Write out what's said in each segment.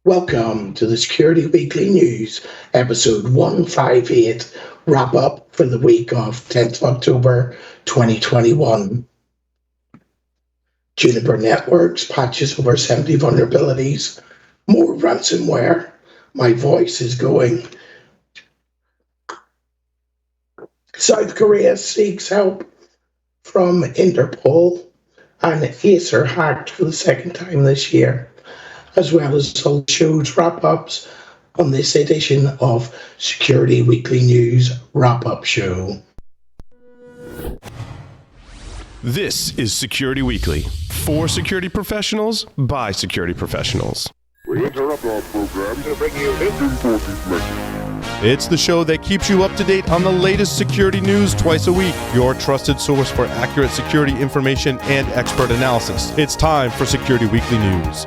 Welcome to the Security Weekly News, episode 158, wrap up for the week of 10th October 2021. Juniper Networks patches over 70 vulnerabilities, more ransomware. My voice is going. South Korea seeks help from Interpol, and Acer hacked for the second time this year, as well as all shows wrap-ups on this edition of Security Weekly News Wrap-Up Show. This is Security Weekly, for security professionals, by security professionals. We interrupt our program to bring you this important message. It's the show that keeps you up to date on the latest security news twice a week, your trusted source for accurate security information and expert analysis. It's time for Security Weekly News.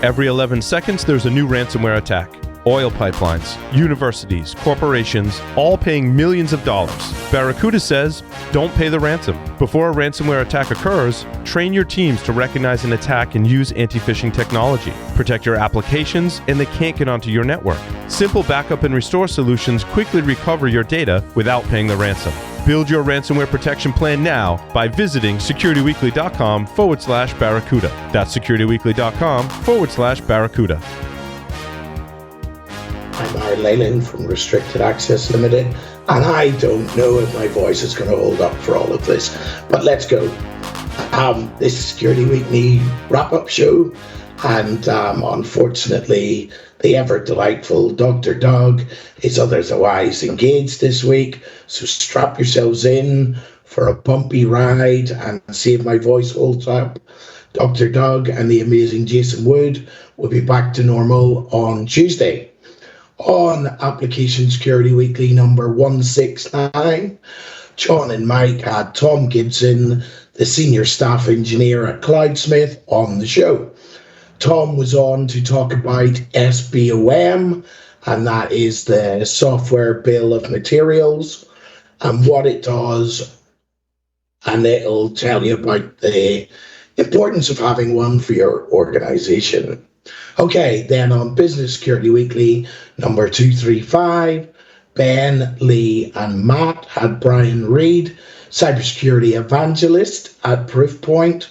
Every 11 seconds, there's a new ransomware attack. Oil pipelines, universities, corporations, all paying millions of dollars. Barracuda says, don't pay the ransom. Before a ransomware attack occurs, train your teams to recognize an attack and use anti-phishing technology. Protect your applications, and they can't get onto your network. Simple backup and restore solutions quickly recover your data without paying the ransom. Build your ransomware protection plan now by visiting securityweekly.com/Barracuda. That's securityweekly.com/Barracuda. I'm Aaron Leyland from Restricted Access Limited, and I don't know if my voice is going to hold up for all of this, but let's go. This is Security Weekly wrap-up show, and unfortunately, the ever-delightful Dr. Doug is otherwise engaged this week, so strap yourselves in for a bumpy ride and see if my voice holds up. Dr. Doug and the amazing Jason Wood will be back to normal on Tuesday. On Application Security Weekly number 169, John and Mike had Tom Gibson, the senior staff engineer at Cloudsmith, on the show. Tom was on to talk about SWN, and that is the software bill of materials, and what it does, and it'll tell you about the importance of having one for your organization. Okay, then on Business Security Weekly number 235, Ben, Lee, and Matt had Brian Reed, cybersecurity evangelist at Proofpoint.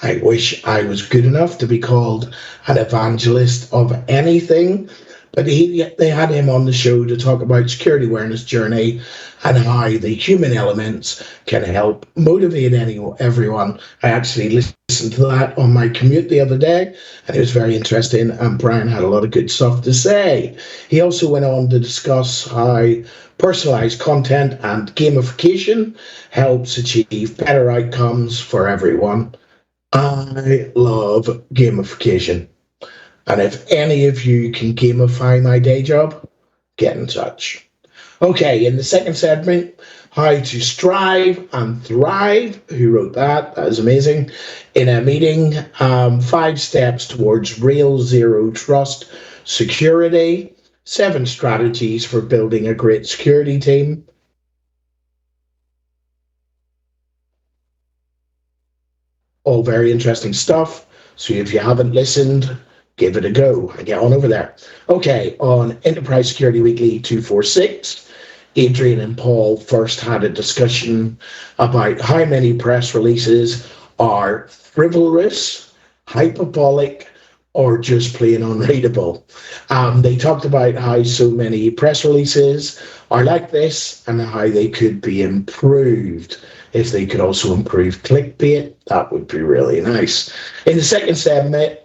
I wish I was good enough to be called an evangelist of anything, but they had him on the show to talk about security awareness journey and how the human elements can help motivate everyone. I actually listened to that on my commute the other day, and it was very interesting, and Brian had a lot of good stuff to say. He also went on to discuss how personalized content and gamification helps achieve better outcomes for everyone. I love gamification. And if any of you can gamify my day job, get in touch. Okay, in the second segment, how to strive and thrive. Who wrote that? That is amazing. In a meeting, 5 steps towards real zero trust security, 7 strategies for building a great security team. All very interesting stuff. So if you haven't listened, give it a go and get on over there. Okay, on Enterprise Security Weekly 246, Adrian and Paul first had a discussion about how many press releases are frivolous, hyperbolic, or just plain unreadable. They talked about how so many press releases are like this and how they could be improved. If they could also improve clickbait, that would be really nice. In the second segment,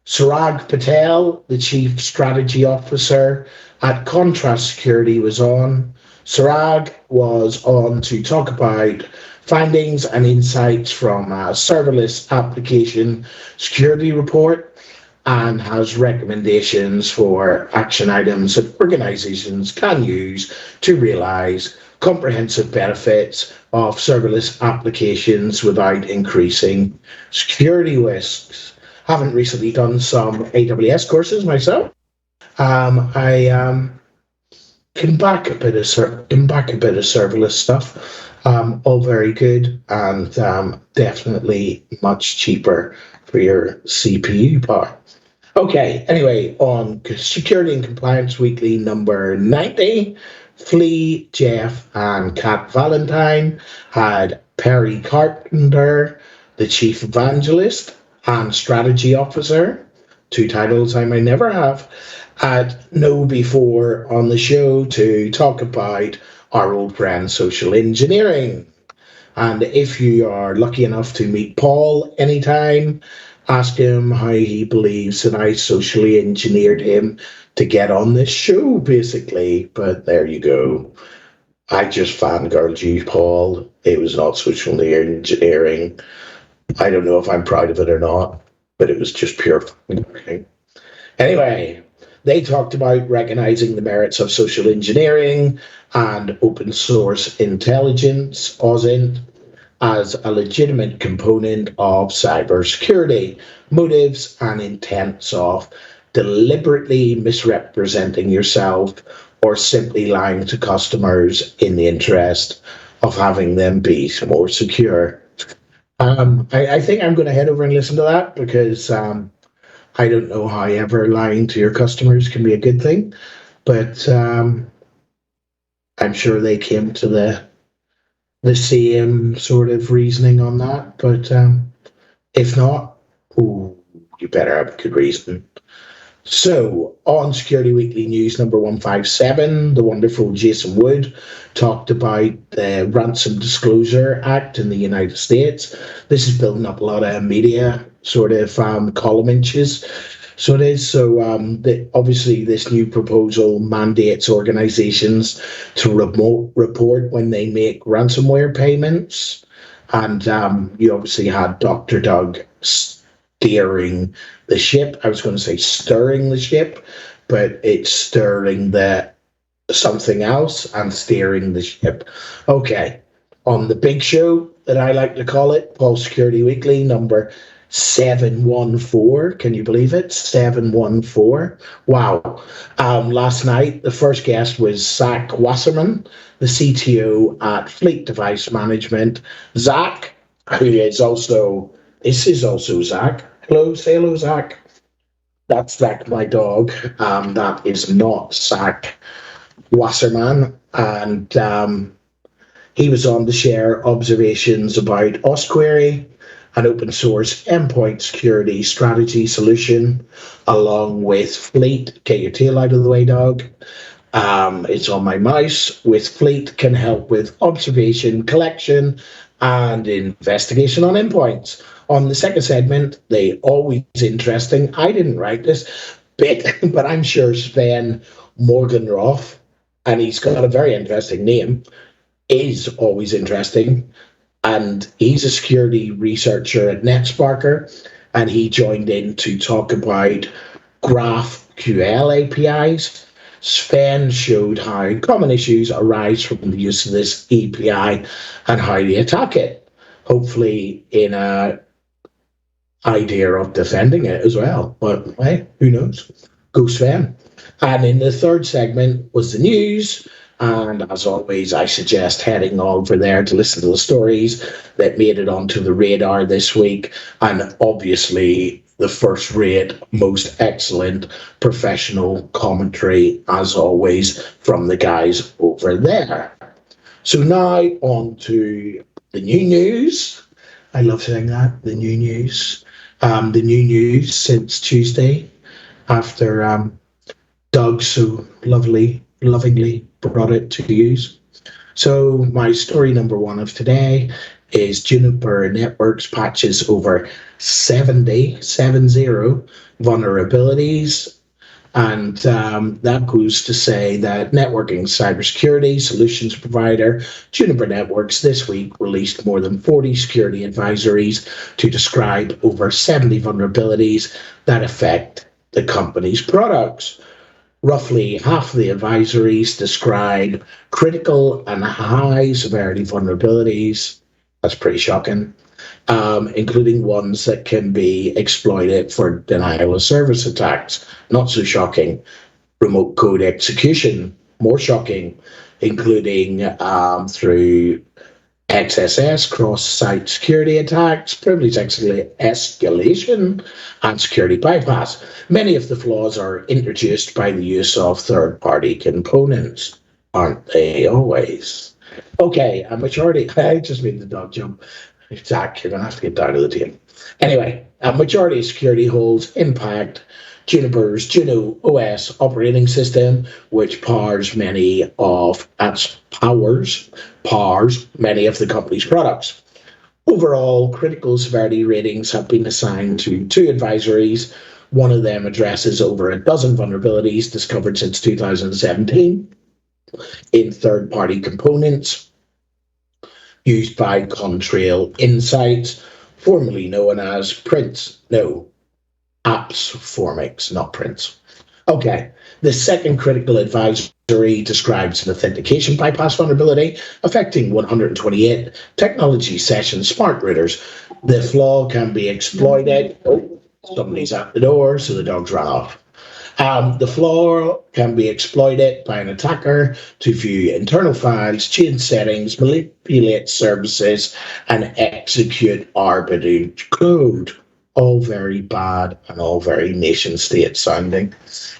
Suraj Patel, the Chief Strategy Officer at Contrast Security, was on. Suraj was on to talk about findings and insights from a serverless application security report and has recommendations for action items that organizations can use to realize comprehensive benefits of serverless applications without increasing security risks. Haven't recently done some AWS courses myself. I can back a bit of serverless stuff. All very good and definitely much cheaper for your CPU power. Okay, anyway, on Security and Compliance Weekly number 90, Flea, Jeff, and Kat Valentine had Perry Carpenter, the Chief Evangelist and Strategy Officer, two titles I may never have, had No Before on the show to talk about our old friend social engineering. And if you are lucky enough to meet Paul anytime, ask him how he believes that I socially engineered him to get on this show, basically. But there you go. I just fangirled you, Paul. It was not social engineering. I don't know if I'm proud of it or not, but it was just pure fangirling. Anyway, they talked about recognizing the merits of social engineering and open source intelligence, OSINT, as a legitimate component of cybersecurity, motives and intents of deliberately misrepresenting yourself or simply lying to customers in the interest of having them be more secure. I think I'm going to head over and listen to that because I don't know how ever lying to your customers can be a good thing, but I'm sure they came to the same sort of reasoning on that. But if not, ooh, you better have a good reason. So, on Security Weekly News number 157, the wonderful Jason Wood talked about the Ransom Disclosure Act in the United States. This is building up a lot of media sort of column inches. So it is. So obviously, this new proposal mandates organizations to report when they make ransomware payments. And you obviously had Dr. Doug steering the ship. I was going to say stirring the ship, but it's stirring the something else and steering the ship. Okay. On the big show that I like to call it, Paul Security Weekly number 714. Can you believe it? 714. Wow. Last night, the first guest was Zach Wasserman, the CTO at Fleet Device Management. Zach, who is also, this is also Zach. Hello, say hello, Zach. That's Zach, my dog. That is not Zach Wasserman. And he was on to share observations about Osquery, an open source endpoint security strategy solution, along with Fleet. Get your tail out of the way, dog. It's on my mouse. With Fleet can help with observation, collection, and investigation on endpoints. On the second segment, they always interesting. I didn't write this bit, but I'm sure Sven Morgenroth, and he's got a very interesting name, is always interesting. And he's a security researcher at NetSparker, and he joined in to talk about GraphQL APIs. Sven showed how common issues arise from the use of this API and how they attack it, hopefully in a idea of defending it as well. But hey, who knows? Go Sven. And in the third segment was the news. And as always, I suggest heading over there to listen to the stories that made it onto the radar this week. And obviously, the first rate, most excellent professional commentary, as always, from the guys over there. So now on to the new news. I love saying that, the new news. The new news since Tuesday, after Doug so lovingly brought it to use. So my story number one of today is Juniper Networks patches over 70 vulnerabilities. And that goes to say that networking cybersecurity solutions provider Juniper Networks this week released more than 40 security advisories to describe over 70 vulnerabilities that affect the company's products. Roughly half of the advisories describe critical and high severity vulnerabilities. That's pretty shocking, including ones that can be exploited for denial of service attacks. Not so shocking. Remote code execution, more shocking, including through XSS, cross-site security attacks, privilege escalation, and security bypass. Many of the flaws are introduced by the use of third-party components, aren't they always? Okay, a majority... I just made the dog jump. Zach, you're going to have to get down to the table. Anyway, a majority of security holes impact Juniper's Juno OS operating system, which powers many of many of the company's products. Overall, critical severity ratings have been assigned to 2 advisories. One of them addresses over a dozen vulnerabilities discovered since 2017 in third-party components used by Contrail Insights, formerly known as Apps Formix, not Prince. Okay, the second critical advisory describes an authentication bypass vulnerability affecting 128 technology session smart routers. The flaw can be exploited. Oh, somebody's at the door, so the dogs ran off. The flaw can be exploited by an attacker to view internal files, change settings, manipulate services, and execute arbitrary code. All very bad and all very nation-state sounding.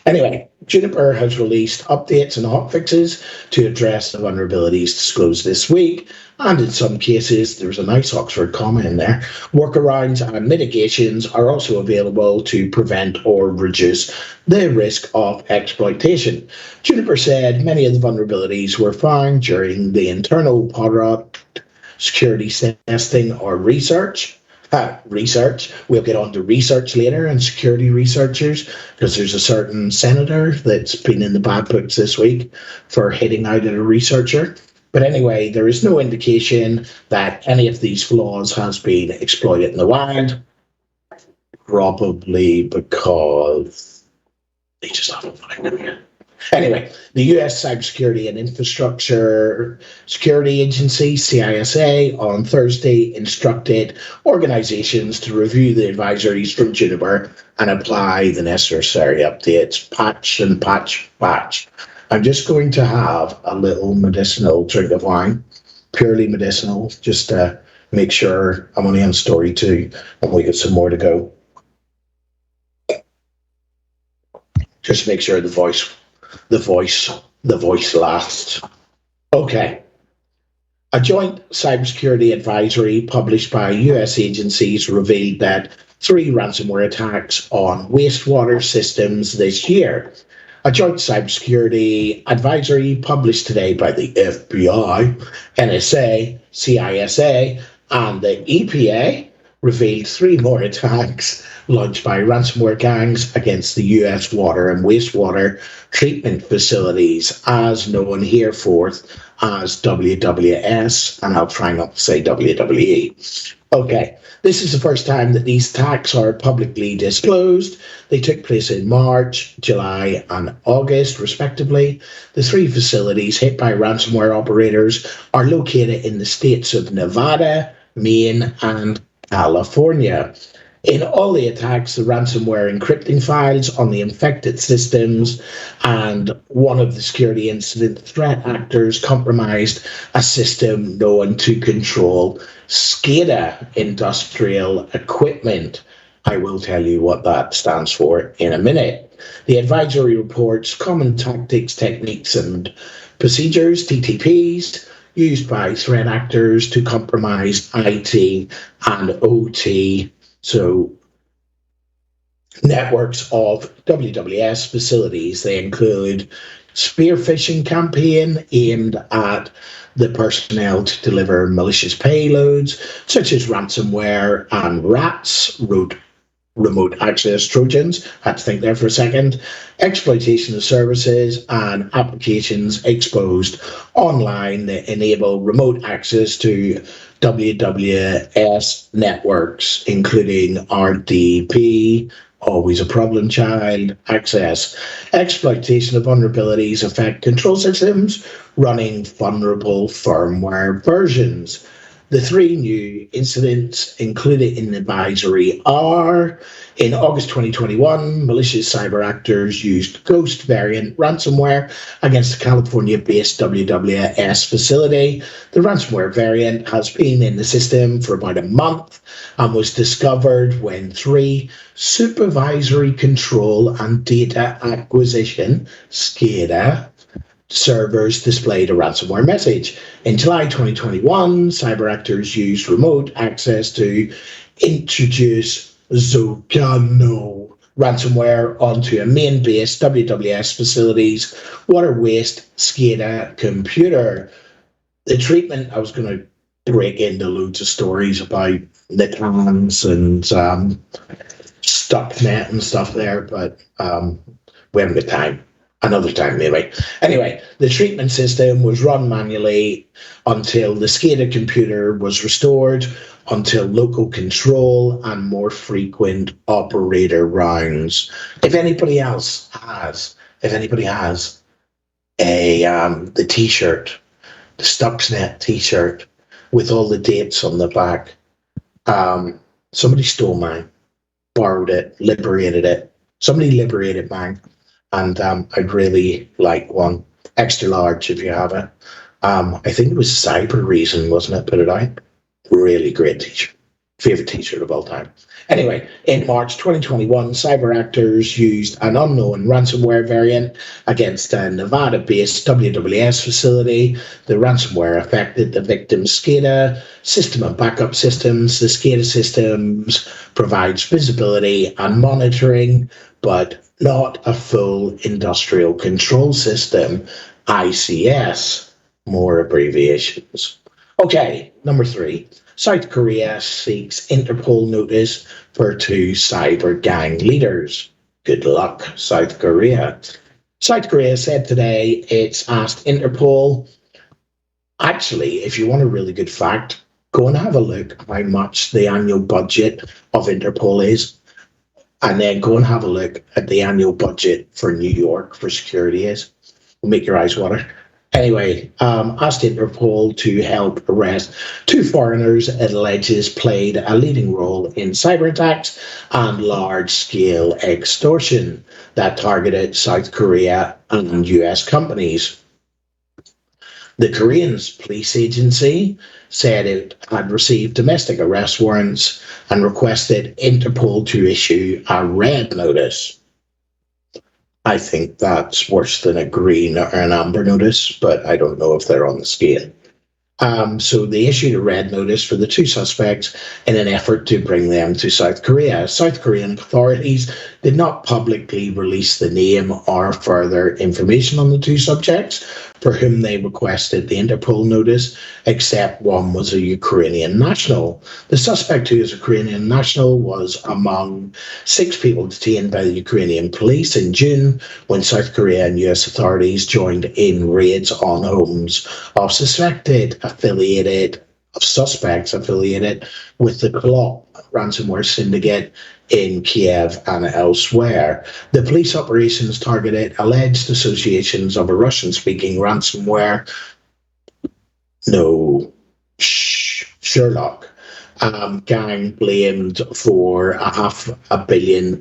Anyway, Juniper has released updates and hotfixes to address the vulnerabilities disclosed this week, and in some cases, there's a nice Oxford comma in there. Workarounds and mitigations are also available to prevent or reduce the risk of exploitation. Juniper said many of the vulnerabilities were found during the internal product security testing or research. We'll get on to research later and security researchers, because there's a certain senator that's been in the bad books this week for hitting out at a researcher. But anyway, there is no indication that any of these flaws has been exploited in the wild, probably because they just haven't found them yet. Anyway, the US Cybersecurity and Infrastructure Security Agency, CISA, on Thursday instructed organizations to review the advisories from Juniper and apply the necessary updates, patch. I'm just going to have a little medicinal drink of wine, purely medicinal, just to make sure I'm only on story 2 and we get some more to go. Just make sure the voice lasts. Okay. A joint cybersecurity advisory published by US agencies revealed that 3 ransomware attacks on wastewater systems this year. A joint cybersecurity advisory published today by the FBI, NSA, CISA, and the EPA revealed 3 more attacks launched by ransomware gangs against the US water and wastewater treatment facilities, as known hereforth as WWS, and I'll try not to say WWE. Okay, this is the first time that these attacks are publicly disclosed. They took place in March, July, and August, respectively. The 3 facilities hit by ransomware operators are located in the states of Nevada, Maine, and California. In all the attacks, the ransomware encrypting files on the infected systems, and one of the security incident threat actors compromised a system known to control SCADA industrial equipment. I will tell you what that stands for in a minute. The advisory reports common tactics, techniques, and procedures, TTPs, used by threat actors to compromise IT and OT, so networks of WWS facilities. They include spear phishing campaign aimed at the personnel to deliver malicious payloads, such as ransomware and rats, remote access Trojans, had to think there for a second, exploitation of services and applications exposed online that enable remote access to WWS networks, including RDP, always a problem child, access. Exploitation of vulnerabilities affect control systems running vulnerable firmware versions. The three new incidents included in the advisory are: in August 2021, malicious cyber actors used Ghost variant ransomware against a California-based WWS facility. The ransomware variant has been in the system for about a month and was discovered when 3 supervisory control and data acquisition SCADA servers displayed a ransomware message. In July 2021, cyber actors used remote access to introduce Zogano ransomware onto a main-based WWS facility's water waste SCADA computer. The treatment, I was going to break into loads of stories about Nicans and Stuxnet and stuff there, but we haven't got time. Another time, maybe. Anyway, the treatment system was run manually until the SCADA computer was restored, until local control and more frequent operator rounds. If anybody has the T-shirt, the Stuxnet T-shirt with all the dates on the back, somebody stole mine, borrowed it, liberated it. Somebody liberated mine. And I'd really like one. Extra large if you have it. I think it was Cyber Reason, wasn't it? Put it out. Really great t-shirt. Favorite t-shirt of all time. Anyway, in March 2021, cyber actors used an unknown ransomware variant against a Nevada-based WWS facility. The ransomware affected the victim's SCADA system and backup systems. The SCADA systems provides visibility and monitoring, but not a full industrial control system, ICS, more abbreviations. Okay, number 3. South Korea seeks Interpol notice for 2 cyber gang leaders. Good luck, South Korea. South Korea said today it's asked Interpol. Actually, if you want a really good fact, go and have a look at how much the annual budget of Interpol is. And then go and have a look at the annual budget for New York for security is. Will make your eyes water. Anyway, asked Interpol to help arrest 2 foreigners it alleges played a leading role in cyber attacks and large-scale extortion that targeted South Korea and US companies. The Korean police agency said it had received domestic arrest warrants and requested Interpol to issue a red notice. I think that's worse than a green or an amber notice, but I don't know if they're on the scale. So they issued a red notice for the 2 suspects in an effort to bring them to South Korea. South Korean authorities did not publicly release the name or further information on the 2 subjects for whom they requested the Interpol notice, except one was a Ukrainian national. The suspect, who is a Ukrainian national, was among 6 people detained by the Ukrainian police in June when South Korea and US authorities joined in raids on homes of suspects affiliated with the Klop ransomware syndicate in Kiev and elsewhere. The police operations targeted alleged associations of a Russian-speaking ransomware, Sherlock, gang blamed for $500 million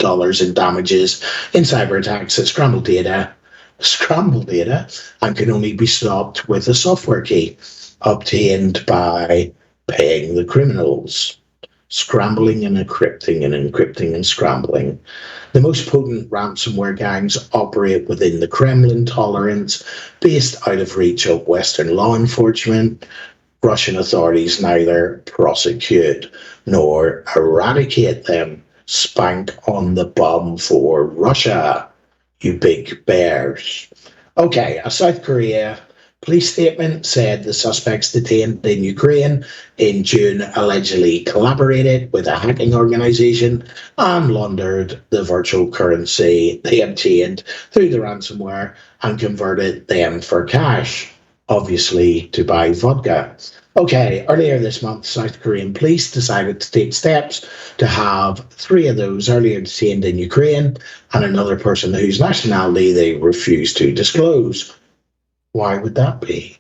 in damages in cyber attacks that scrambled data, and can only be stopped with a software key obtained by paying the criminals. Scrambling and encrypting and encrypting and scrambling. The most potent ransomware gangs operate within the Kremlin tolerance, based out of reach of Western law enforcement. Russian authorities neither prosecute nor eradicate them. Spank on the bum for Russia, you big bears. Okay, a South Korea police statement said the suspects detained in Ukraine in June allegedly collaborated with a hacking organization and laundered the virtual currency they obtained through the ransomware and converted them for cash, obviously to buy vodka. Okay, earlier this month, South Korean police decided to take steps to have 3 of those earlier detained in Ukraine and another person whose nationality they refused to disclose. Why would that be?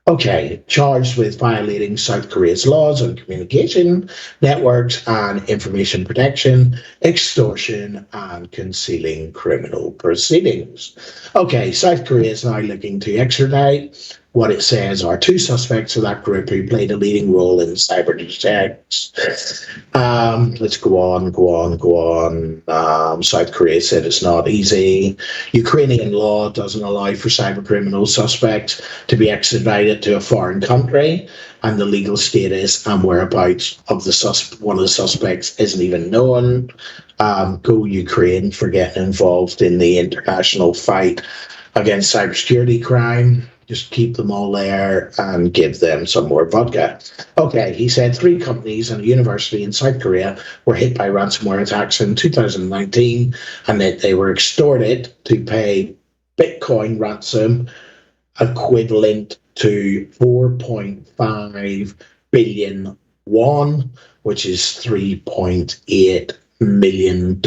Okay, charged with violating South Korea's laws on communication, networks, and information protection, extortion, and concealing criminal proceedings. Okay, South Korea is now looking to extradite what it says are two suspects of that group who played a leading role in cyber attacks. Let's go on. South Korea said it's not easy. Ukrainian law doesn't allow for cyber criminal suspects to be extradited to a foreign country, and the legal status and whereabouts of one of the suspects isn't even known. Go Ukraine for getting involved in the international fight against cybersecurity crime. Just keep them all there and give them some more vodka. Okay, he said 3 companies and a university in South Korea were hit by ransomware attacks in 2019, and that they were extorted to pay Bitcoin ransom equivalent to 4.5 billion won, which is $3.8 million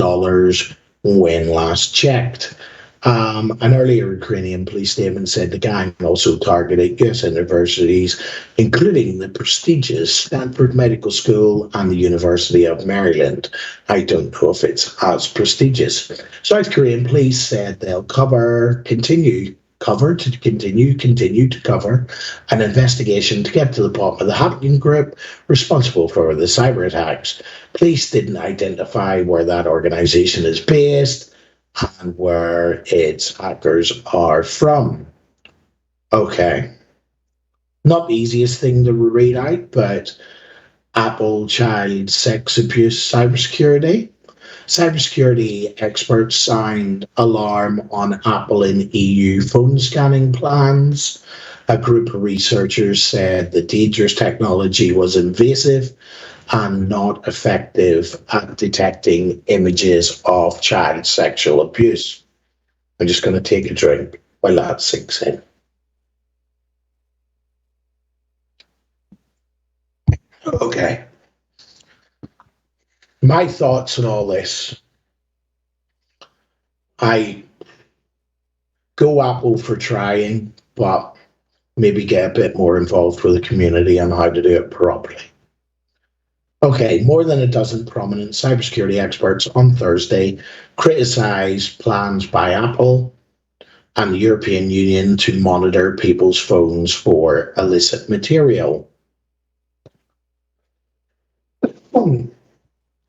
when last checked. An earlier Ukrainian police statement said the gang also targeted US universities, including the prestigious Stanford Medical School and the University of Maryland. I don't know if it's as prestigious. South Korean police said they'll continue to cover an investigation to get to the bottom of the hacking group responsible for the cyber attacks. Police didn't identify where that organization is based and where its hackers are from. Okay. Not the easiest thing to read out, but Apple child sex abuse cybersecurity. Cybersecurity experts sound alarm on Apple and EU phone scanning plans. A group of researchers said the dangerous technology was invasive and not effective at detecting images of child sexual abuse. I'm just going to take a drink while that sinks in. Okay. My thoughts on all this. I go Apple for trying, but maybe get a bit more involved with the community on how to do it properly. Okay, more than a dozen prominent cybersecurity experts on Thursday criticized plans by Apple and the European Union to monitor people's phones for illicit material.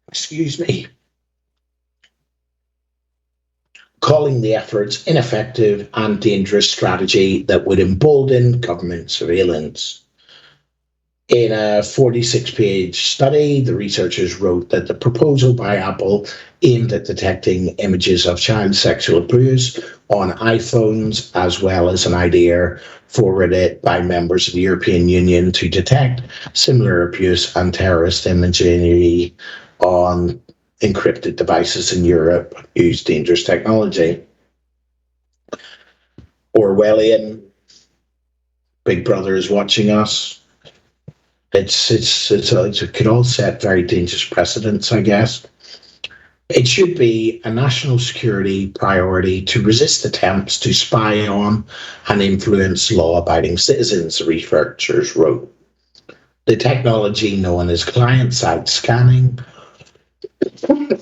Excuse me. Calling the efforts ineffective and dangerous strategy that would embolden government surveillance. In a 46-page study, the researchers wrote that the proposal by Apple aimed at detecting images of child sexual abuse on iPhones, as well as an idea forwarded by members of the European Union to detect similar abuse and terrorist imagery on encrypted devices in Europe, use dangerous technology. Orwellian, Big Brother is watching us. It could all set very dangerous precedents, I guess. It should be a national security priority to resist attempts to spy on and influence law-abiding citizens, researchers wrote. The technology known as client-side scanning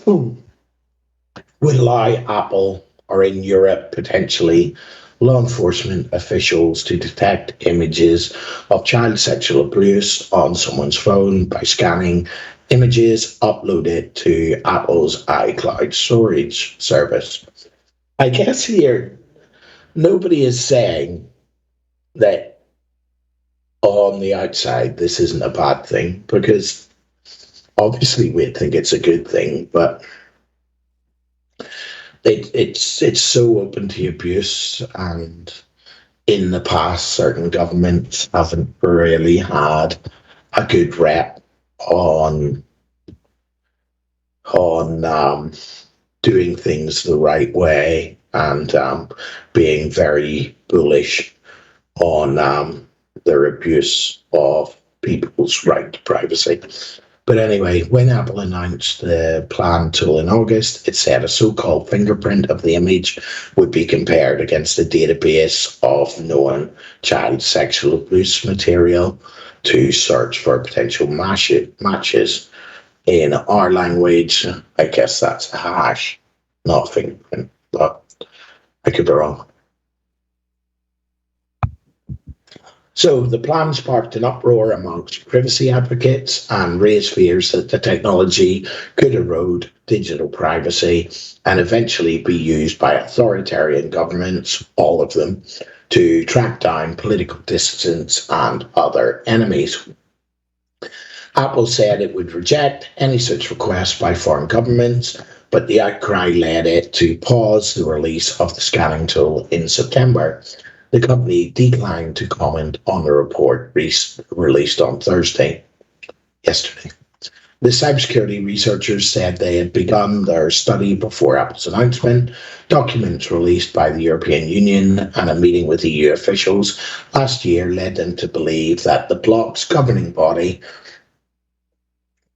would allow Apple, or in Europe potentially, law enforcement officials to detect images of child sexual abuse on someone's phone by scanning images uploaded to Apple's iCloud storage service. I guess here, nobody is saying that on the outside this isn't a bad thing, because obviously we'd think it's a good thing, but it's so open to abuse, and in the past, certain governments haven't really had a good rep on doing things the right way and being very bullish on their abuse of people's right to privacy. But anyway, when Apple announced the planned tool in August, it said a so-called fingerprint of the image would be compared against a database of known child sexual abuse material to search for potential matches. In our language, I guess that's a hash, not a fingerprint, but I could be wrong. So the plan sparked an uproar amongst privacy advocates and raised fears that the technology could erode digital privacy and eventually be used by authoritarian governments, all of them, to track down political dissidents and other enemies. Apple said it would reject any such requests by foreign governments, but the outcry led it to pause the release of the scanning tool in September. The company declined to comment on the report released on yesterday. The cybersecurity researchers said they had begun their study before Apple's announcement. Documents released by the European Union and a meeting with EU officials last year led them to believe that the bloc's governing body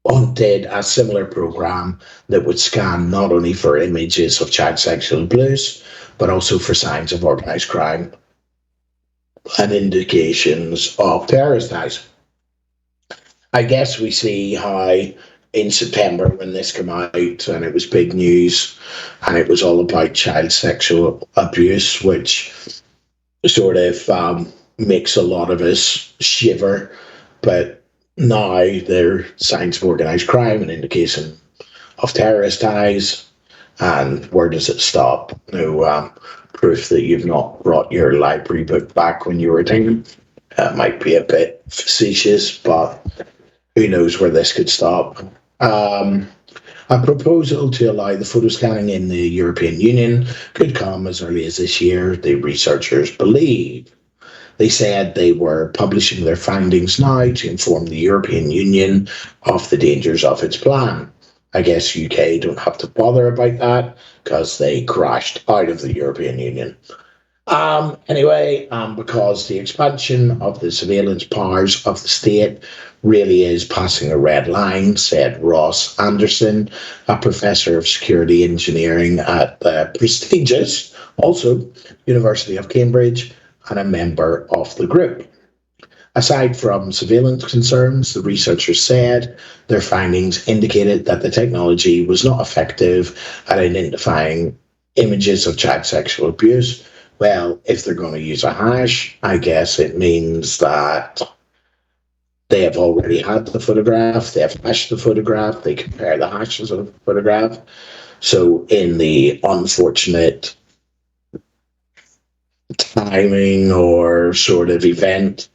wanted a similar program that would scan not only for images of child sexual abuse, but also for signs of organized crime and indications of terrorist ties. I guess we see how in September when this came out and it was big news and it was all about child sexual abuse, which sort of makes a lot of us shiver. But now there are signs of organised crime and indication of terrorist ties. And where does it stop? No proof that you've not brought your library book back when you were 10. Might be a bit facetious, but who knows where this could stop. A proposal to allow the photo scanning in the European Union could come as early as this year, the researchers believe. They said they were publishing their findings now to inform the European Union of the dangers of its plan. I guess UK don't have to bother about that because they crashed out of the European Union. Because the expansion of the surveillance powers of the state really is passing a red line, said Ross Anderson, a professor of security engineering at the prestigious, also, University of Cambridge, and a member of the group. Aside from surveillance concerns, the researchers said their findings indicated that the technology was not effective at identifying images of child sexual abuse. Well, if they're going to use a hash, I guess it means that they have already had the photograph, they have hashed the photograph, they compare the hashes of the photograph. So in the unfortunate timing or sort of event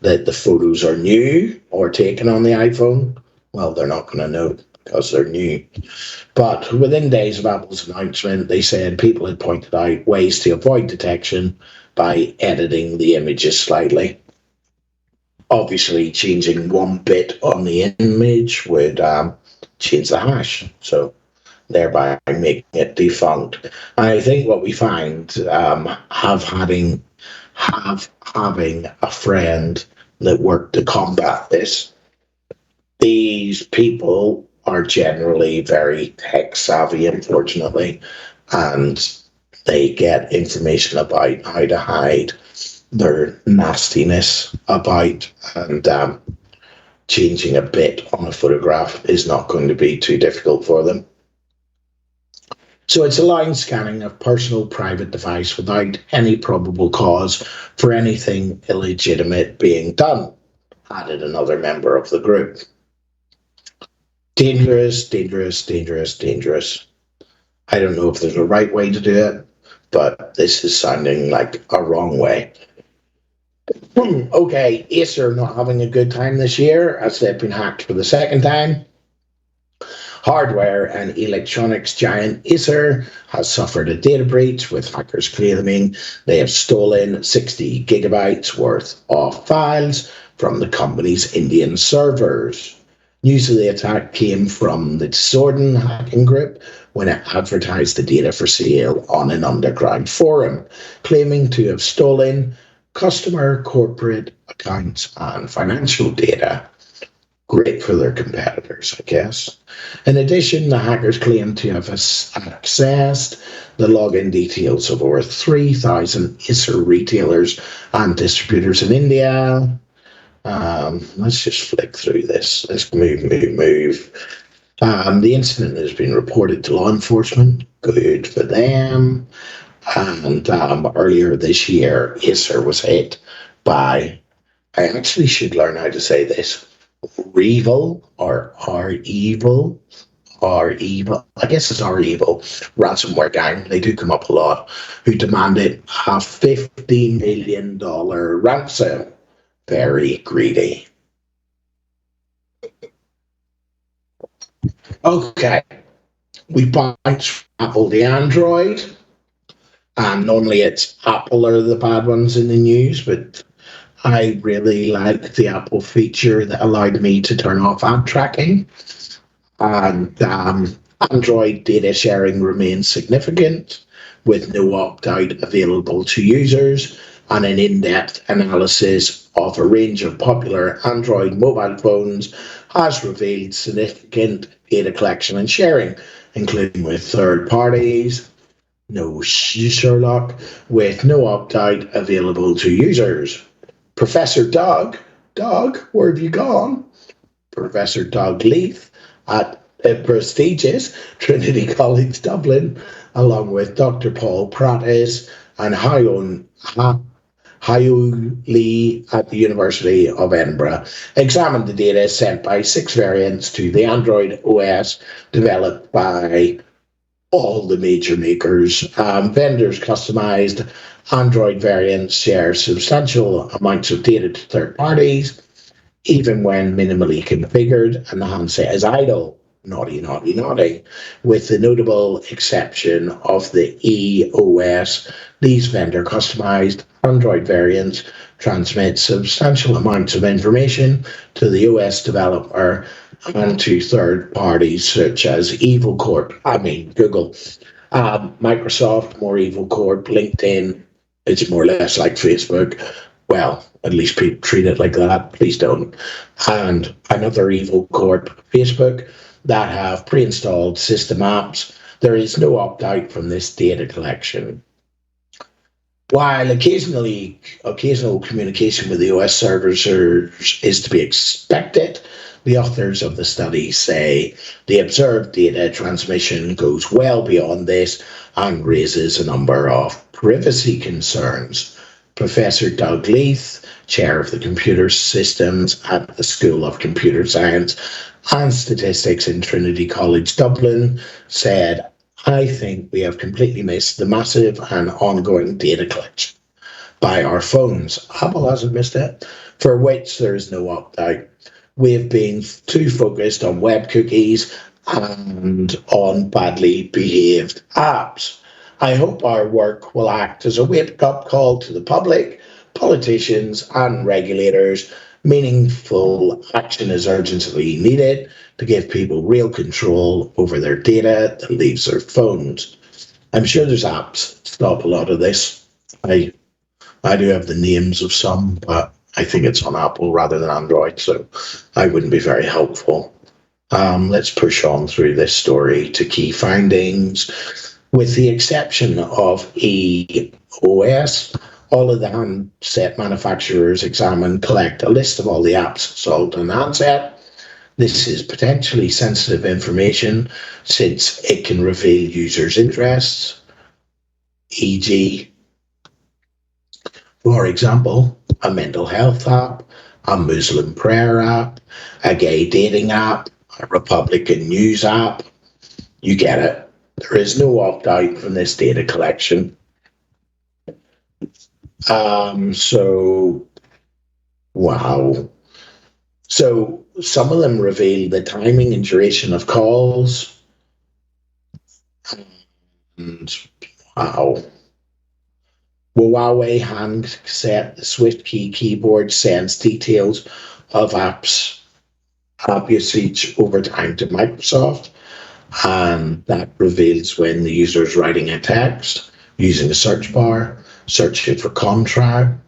that the photos are new or taken on the iPhone, well, they're not going to know because they're new. But within days of Apple's announcement, they said people had pointed out ways to avoid detection by editing the images slightly. Obviously, changing one bit on the image would change the hash, so thereby making it defunct. And I think what we find, having a friend that worked to combat this, these people are generally very tech savvy, unfortunately, and they get information about how to hide their nastiness about, and changing a bit on a photograph is not going to be too difficult for them. So it's allowing scanning of personal private device without any probable cause for anything illegitimate being done, added another member of the group. Dangerous, dangerous, dangerous, dangerous. I don't know if there's a right way to do it, but this is sounding like a wrong way. Okay, Acer not having a good time this year as they've been hacked for the second time. Hardware and electronics giant Acer has suffered a data breach, with hackers claiming they have stolen 60 gigabytes worth of files from the company's Indian servers. News of the attack came from the Disorden hacking group when it advertised the data for sale on an underground forum, claiming to have stolen customer, corporate accounts and financial data. Great for their competitors, I guess. In addition, the hackers claim to have accessed the login details of over 3,000 Acer retailers and distributors in India. Let's just flick through this. Let's move. The incident has been reported to law enforcement. Good for them. And earlier this year, Acer was hit by, I actually should learn how to say this, Revil or R-Evil, R-Evil, I guess it's R-Evil, ransomware gang, they do come up a lot, who demanded a $50 million ransom. Very greedy. Okay, we bounced from Apple to Android. Normally it's Apple are the bad ones in the news, but I really like the Apple feature that allowed me to turn off ad tracking. And Android data sharing remains significant, with no opt-out available to users, and an in-depth analysis of a range of popular Android mobile phones has revealed significant data collection and sharing, including with third parties. No Sherlock, with no opt-out available to users. Professor Doug, where have you gone? Professor Doug Leith at prestigious Trinity College Dublin, along with Dr. Paul Pratis and Hyo Lee at the University of Edinburgh, examined the data sent by 6 variants to the Android OS developed by all the major makers. Vendors customized Android variants share substantial amounts of data to third parties, even when minimally configured and the handset is idle. Naughty, naughty, naughty. With the notable exception of the EOS, these vendor customized Android variants transmit substantial amounts of information to the OS developer and to third parties such as Google, Microsoft, more Evil Corp, LinkedIn. It's more or less like Facebook. Well, at least people treat it like that. Please don't. And another Evil Corp, Facebook, that have pre-installed system apps. There is no opt-out from this data collection. While occasional communication with the OS servers is to be expected, the authors of the study say the observed data transmission goes well beyond this and raises a number of privacy concerns. Professor Doug Leith, chair of the computer systems at the School of Computer Science and Statistics in Trinity College Dublin, said, I think we have completely missed the massive and ongoing data collection by our phones. Apple hasn't missed it, for which there is no opt-out. We've been too focused on web cookies and on badly behaved apps. I hope our work will act as a wake-up call to the public, politicians and regulators. Meaningful action is urgently needed to give people real control over their data that leaves their phones. I'm sure there's apps to stop a lot of this. I do have the names of some, but I think it's on Apple rather than Android, so I wouldn't be very helpful. Let's push on through this story to key findings. With the exception of EOS, all of the handset manufacturers examine collect a list of all the apps sold on the handset. This is potentially sensitive information since it can reveal users' interests, e.g., for example, a mental health app, a Muslim prayer app, a gay dating app, a Republican news app. You get it. There is no opt-out from this data collection. Wow. So some of them reveal the timing and duration of calls. And wow. Huawei handset, the Swift key keyboard sends details of app usage over time to Microsoft. And that reveals when the user is writing a text, using a search bar, searching for contacts.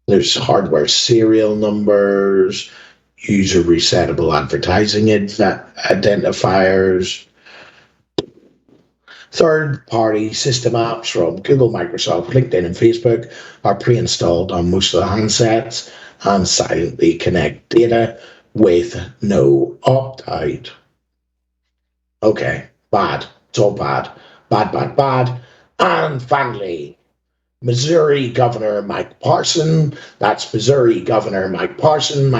There's hardware serial numbers, user resettable advertising identifiers, third-party system apps from Google, Microsoft, LinkedIn, and Facebook are pre-installed on most of the handsets and silently connect data with no opt-out. Okay, bad. It's all bad. Bad, bad, bad. And finally, Missouri Governor Mike Parson, that's Missouri Governor Mike Parson,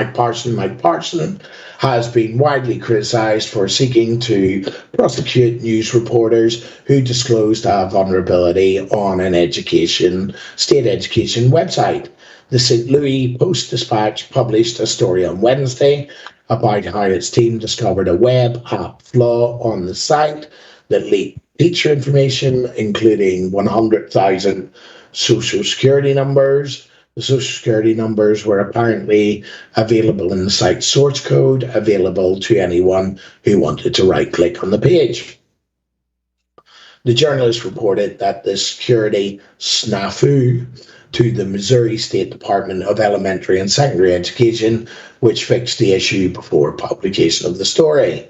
has been widely criticized for seeking to prosecute news reporters who disclosed a vulnerability on an state education website. The St. Louis Post-Dispatch published a story on Wednesday about how its team discovered a web app flaw on the site that leaked teacher information, including 100,000 social security numbers. The social security numbers were apparently available in the site's source code, available to anyone who wanted to right-click on the page. The journalist reported that the security snafu to the Missouri State Department of Elementary and Secondary Education, which fixed the issue before publication of the story.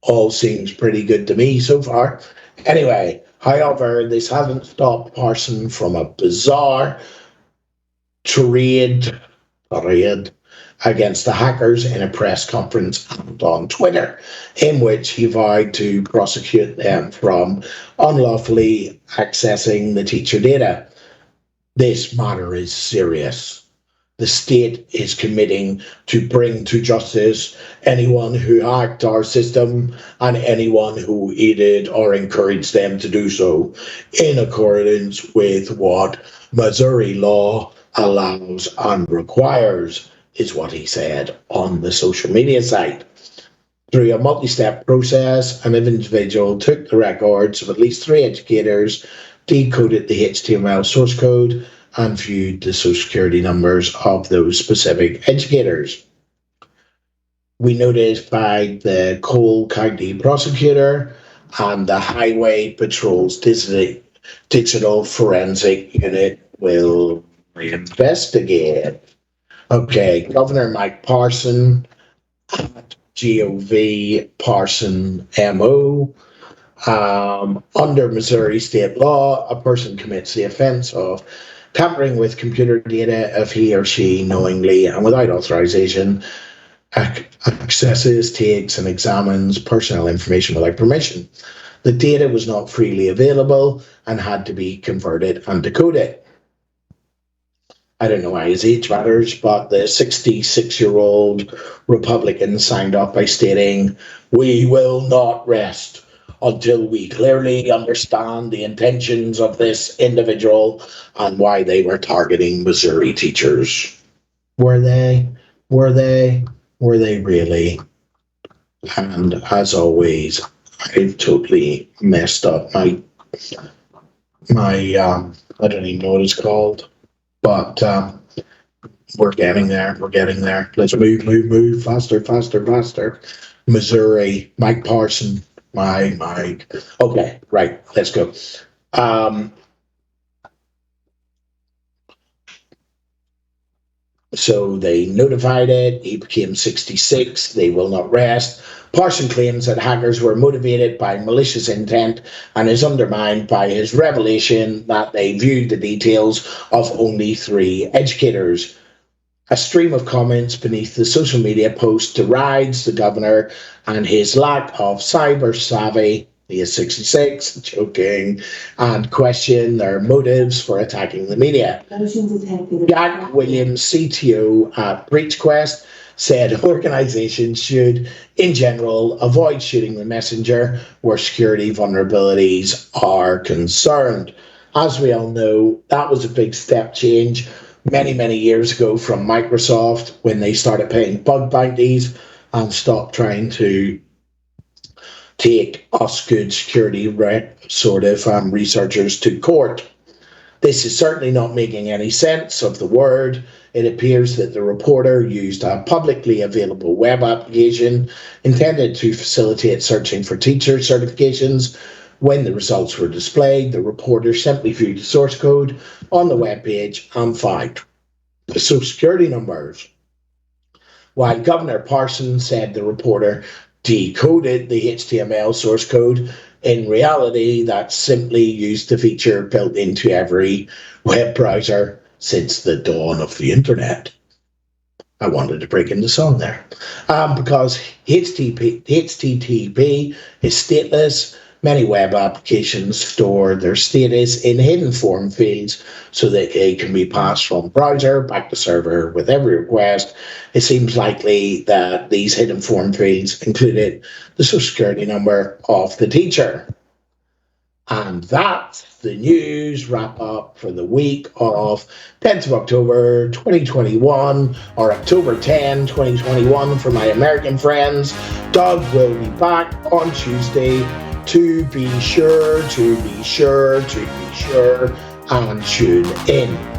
All seems pretty good to me so far. Anyway, however, this hasn't stopped Parson from a bizarre tirade against the hackers in a press conference and on Twitter, in which he vowed to prosecute them from unlawfully accessing the teacher data. This matter is serious. The state is committing to bring to justice anyone who hacked our system and anyone who aided or encouraged them to do so, in accordance with what Missouri law allows and requires, is what he said on the social media site. Through a multi-step process, an individual took the records of at least 3 educators, decoded the HTML source code, and viewed the social security numbers of those specific educators. We notified the Cole County prosecutor and the Highway Patrol's digital forensic unit will investigate. Okay, Governor Mike Parson at GOV Parson MO. Under Missouri state law, a person commits the offense of tampering with computer data if he or she knowingly and without authorization accesses, takes, and examines personal information without permission. The data was not freely available and had to be converted and decoded. I don't know why his age matters, but the 66-year-old Republican signed up by stating, "We will not rest until we clearly understand the intentions of this individual and why they were targeting Missouri teachers." Were they? Were they really? And as always, I've totally messed up my I don't even know what it's called, but we're getting there. Let's move faster. Missouri, Mike Parson. Mike. Okay, right, let's go. So they notified it. He became 66. They will not rest. Parson claims that hackers were motivated by malicious intent and is undermined by his revelation that they viewed the details of only 3 educators. A stream of comments beneath the social media post derides the governor and his lack of cyber savvy. He is 66, joking, and question their motives for attacking the media. Jack Williams, CTO at BreachQuest, said organizations should, in general, avoid shooting the messenger where security vulnerabilities are concerned. As we all know, that was a big step change many years ago from Microsoft when they started paying bug bounties and stopped trying to take us good security researchers to court. This is certainly not making any sense of the word. It appears that the reporter used a publicly available web application intended to facilitate searching for teacher certifications. When the results were displayed, the reporter simply viewed the source code on the web page and found the social security numbers. While Governor Parsons said the reporter decoded the HTML source code, in reality, that's simply used the feature built into every web browser since the dawn of the internet. I wanted to break into song there. Because HTTP is stateless, many web applications store their status in hidden form fields so that it can be passed from browser back to server with every request. It seems likely that these hidden form fields included the social security number of the teacher. And that's the news wrap up for the week of 10th of October 2021, or October 10, 2021 for my American friends. Doug will be back on Tuesday to be sure and tune in.